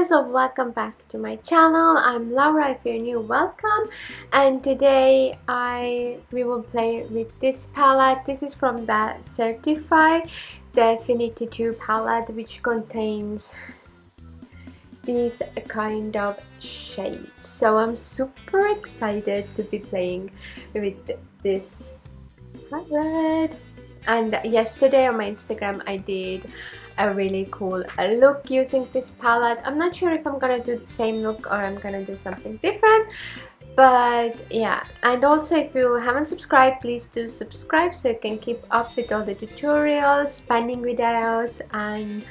guys, so welcome back to my channel. I'm Laura. If you're new, welcome. And today we will play with this palette. This is from the Certifeye, the Affinity 2 palette, which contains these kind of shades. So I'm super excited to be playing with this palette. And yesterday on my Instagram I did a really cool look using this palette. I'm not sure if I'm gonna do the same look or I'm gonna do something different, but yeah. And also, if you haven't subscribed, please do subscribe so you can keep up with all the tutorials, spending videos, and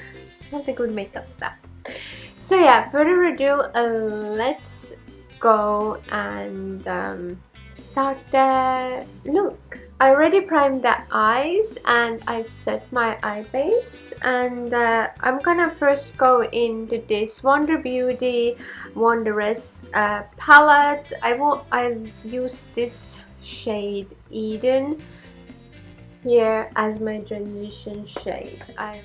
all the good makeup stuff. So yeah, further ado, let's go and start the look. I already primed the eyes and I set my eye base, and I'm gonna first go into this Wonder Beauty Wondrous palette. I'll use this shade Eden here as my transition shade. I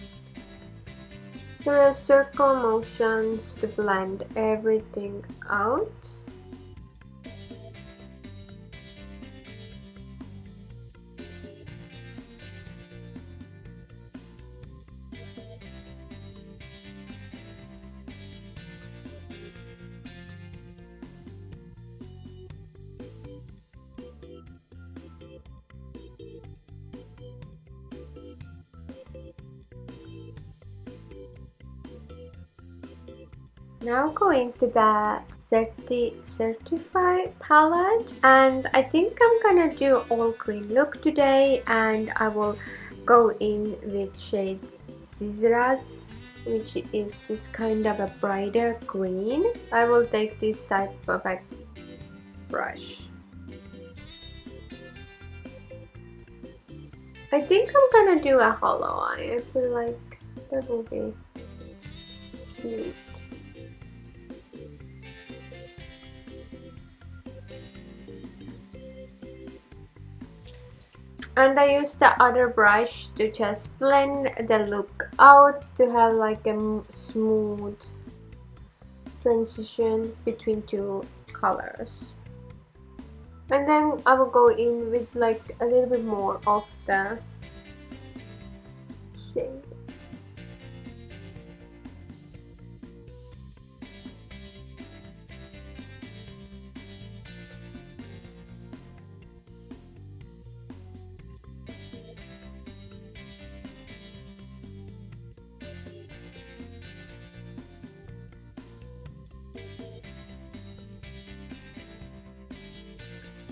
do circle motions to blend everything out. Now going to the Certifeye palette, and I think I'm gonna do all green look today, and I will go in with shade Cizaras, which is this kind of a brighter green. I will take this type of a brush. I think I'm gonna do a hollow eye. I feel like that will be cute. And I use the other brush to just blend the look out, to have like a smooth transition between two colors. And then I will go in with like a little bit more of the shade.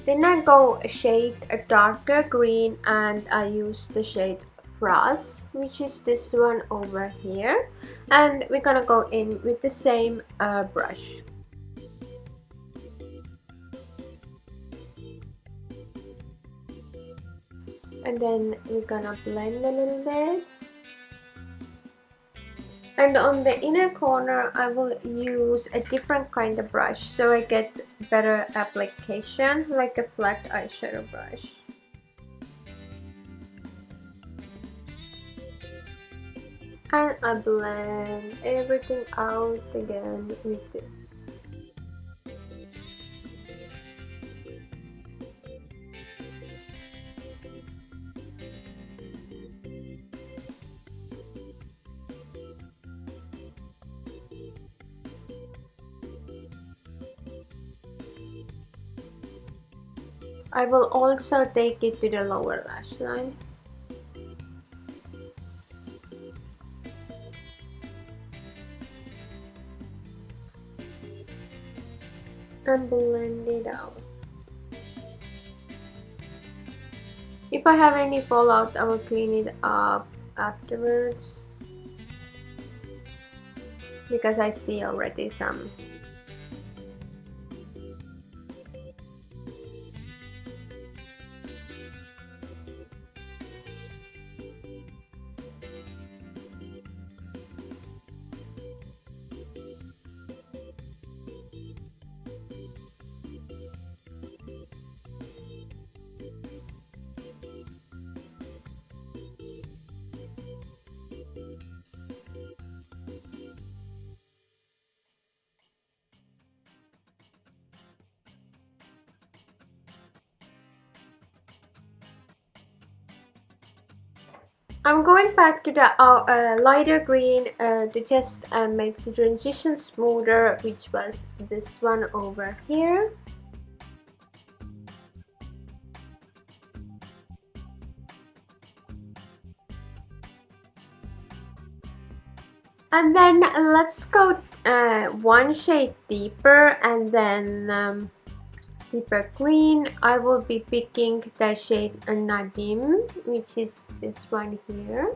Then I go a shade a darker green, and I use the shade Frost, which is this one over here, and we're gonna go in with the same brush. And then we're gonna blend a little bit. And on the inner corner I will use a different kind of brush so I get better application, like a flat eyeshadow brush. And I blend everything out again with this. I will also take it to the lower lash line. And blend it out. If I have any fallout, I will clean it up afterwards, because I see already some. I'm going back to the lighter green to just make the transition smoother, which was this one over here. And then let's go one shade deeper, and then deeper green. I will be picking the shade Nadim, which is this one here.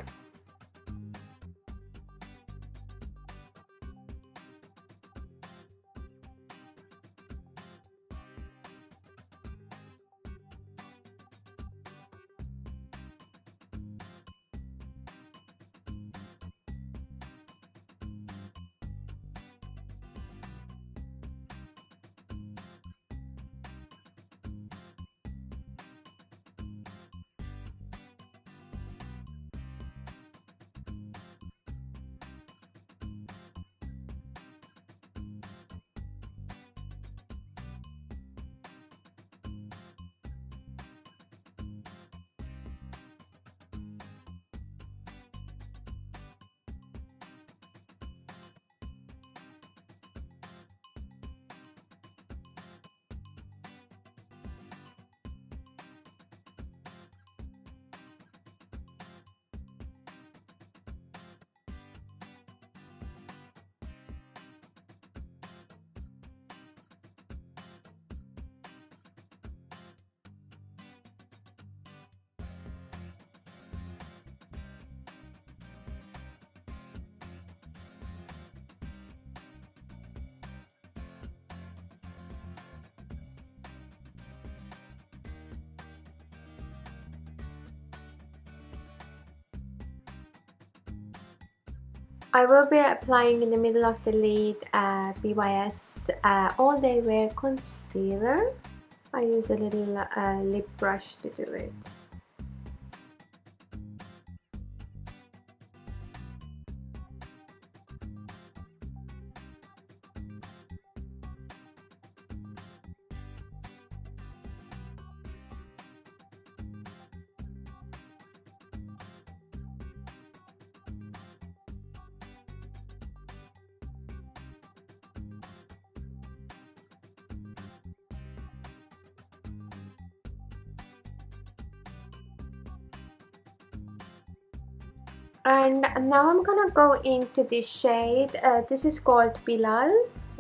I will be applying in the middle of the lid BYS All Day Wear Concealer. I use a little lip brush to do it. And now I'm gonna go into this shade. This is called Bilal.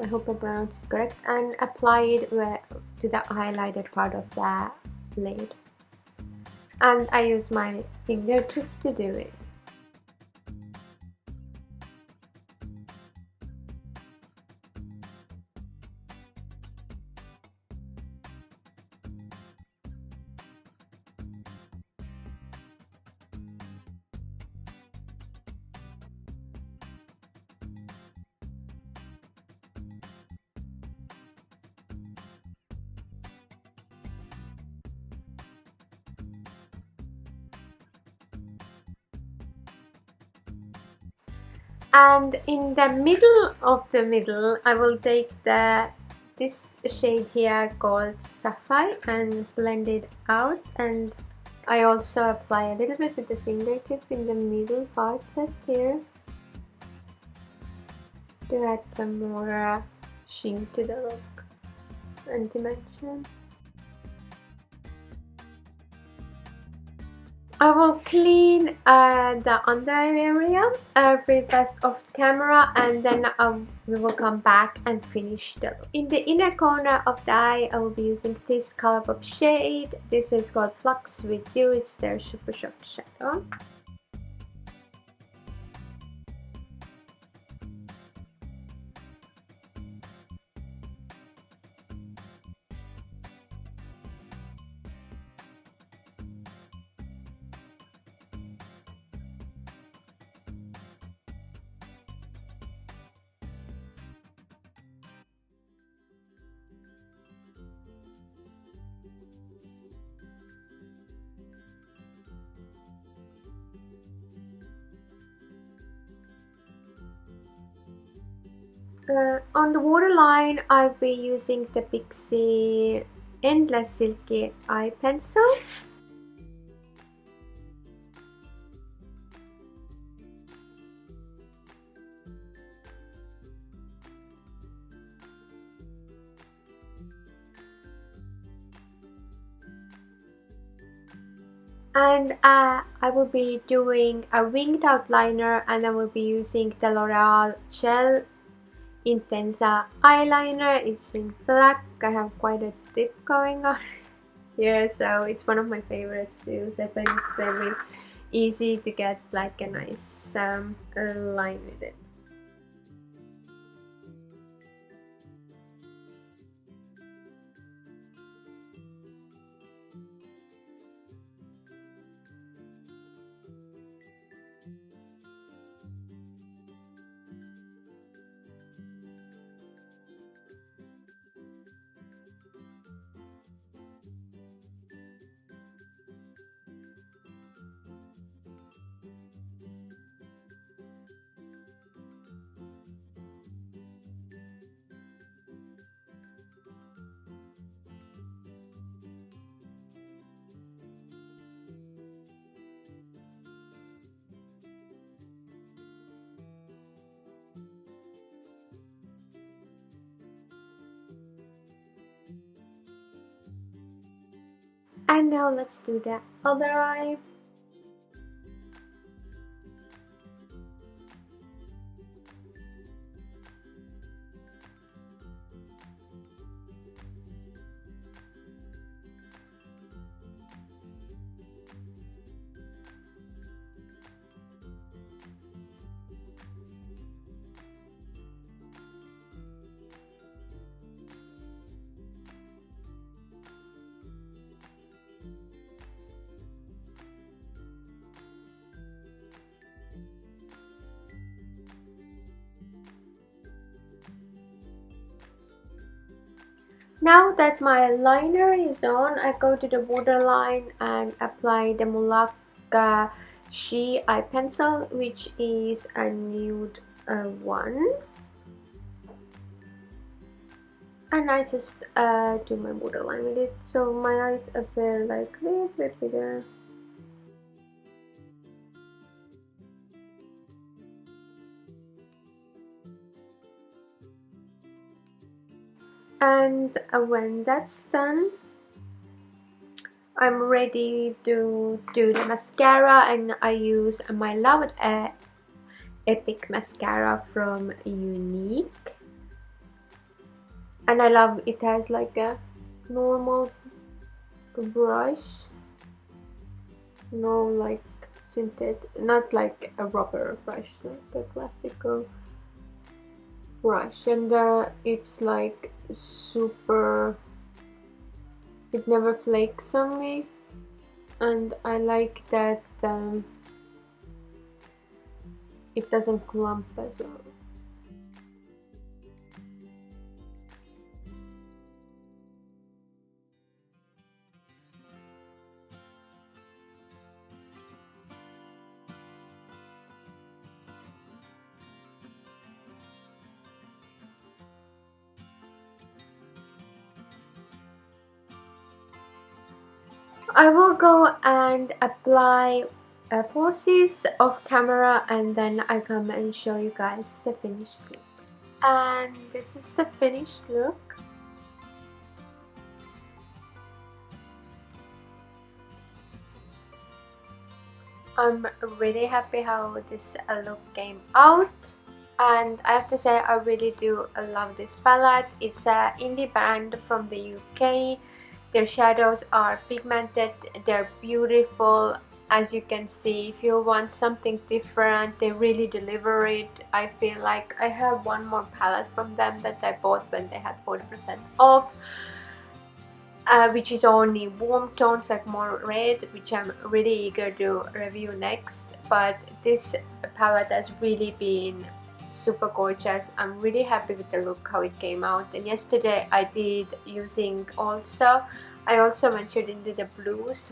I hope I pronounced it correct. And apply it to the highlighted part of the lid. And I use my fingertip to do it. And in the middle of the middle, I will take this shade here called Certifeye and blend it out. And I also apply a little bit with the fingertip in the middle part just here to add some more sheen to the look and dimension. I will clean the under eye area very fast off camera, and then we will come back and finish the look. In the inner corner of the eye, I will be using this Colourpop shade. This is called Flux With You. It's their Super Shock Shadow. On the waterline, I'll be using the Pixie Endless Silky Eye Pencil. And I will be doing a winged outliner, and I will be using the L'Oreal Gel Intensa eyeliner. It's in black. I have quite a dip going on here, so it's one of my favorites to use. I find it's very easy to get like a nice line with it. And now let's do the other eye. Now that my liner is on, I go to the waterline and apply the Mulaka She Eye Pencil, which is a nude one. And I just do my waterline with it, so my eyes appear like a little bit bigger. And when that's done, I'm ready to do the mascara, and I use my loved Epic mascara from Unique. And I love it has like a normal brush, no like synthetic, not like a rubber brush, like a classical brush. And it's like super, it never flakes on me, and I like that it doesn't clump as well. I will go and apply forces off camera, and then I come and show you guys the finished look. And this is the finished look. I'm really happy how this look came out, and I have to say I really do love this palette. It's an indie brand from the UK. Their shadows are pigmented, they're beautiful. As you can see, if you want something different, they really deliver it. I feel like I have one more palette from them that I bought when they had 40% off, which is only warm tones, like more red, which I'm really eager to review next. But this palette has really been super gorgeous. I'm really happy with the look, how it came out. And yesterday I did using I also ventured into the blues.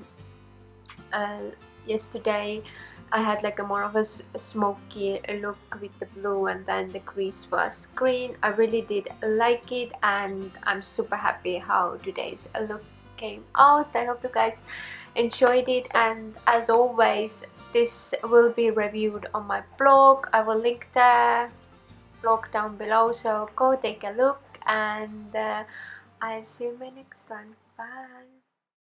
Yesterday I had like a more of a smoky look with the blue, and then the crease was green. I really did like it, and I'm super happy how today's look came out. I hope you guys enjoyed it, and as always, this will be reviewed on my blog. I will link the blog down below, so go take a look, and I'll see you in my next one. Bye.